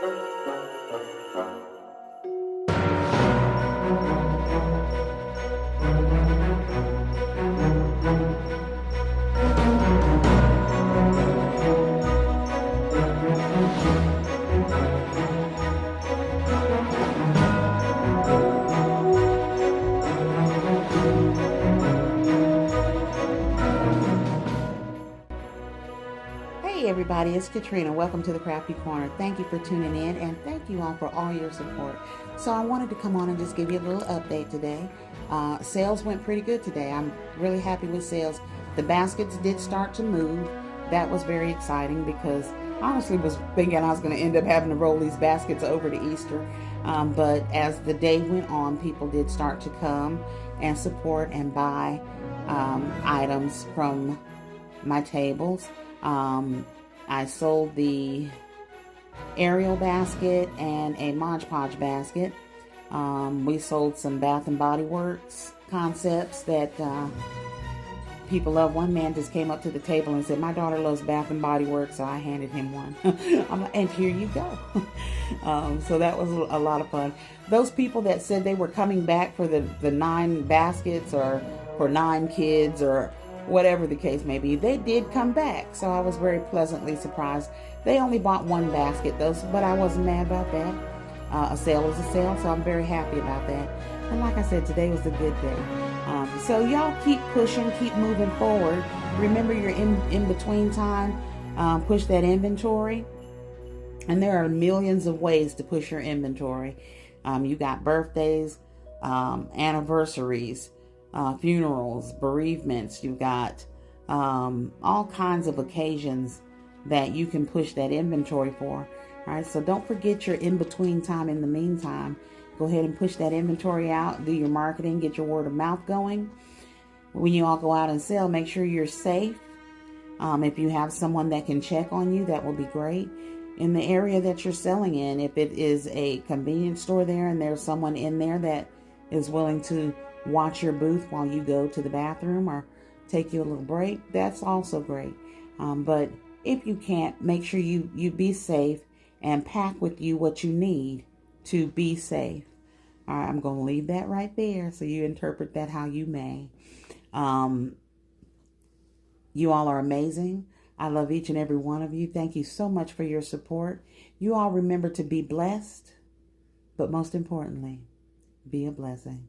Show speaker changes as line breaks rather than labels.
Hey everybody, it's Katrina. Welcome to the Crafty Corner. Thank you for tuning in, and thank you all for all your support. So I wanted to come on and just give you a little update today. Sales went pretty good today. I'm really happy with sales. The baskets did start to move. That was very exciting because I honestly was thinking I was going to end up having to roll these baskets over to Easter. But as the day went on, people did start to come and support and buy items from my tables. I sold the Ariel basket and a Mod Podge basket. We sold some Bath and Body Works concepts that people love. One man just came up to the table and said, "My daughter loves Bath and Body Works," so I handed him one. And here you go. So that was a lot of fun. Those people that said they were coming back for the 9 baskets or for 9 kids or whatever the case may be, they did come back. So I was very pleasantly surprised. They only bought 1 basket though, but I wasn't mad about that. A sale is a sale, so I'm very happy about that. And like I said, today was a good day. So y'all keep pushing, keep moving forward. Remember your in between time. Push that inventory. And there are millions of ways to push your inventory. You got birthdays, anniversaries, funerals, bereavements. You've got all kinds of occasions that you can push that inventory for. All right, so don't forget your in-between time. In the meantime, go ahead and push that inventory out, do your marketing, get your word of mouth going. When you all go out and sell, make sure you're safe. If you have someone that can check on you, that will be great. In the area that you're selling in, if it is a convenience store there and there's someone in there that is willing to watch your booth while you go to the bathroom or take you a little break, that's also great. But if you can't, make sure you be safe and pack with you what you need to be safe. All right, I'm going to leave that right there so you interpret that how you may. You all are amazing. I love each and every one of you. Thank you so much for your support. You all remember to be blessed, but most importantly, be a blessing.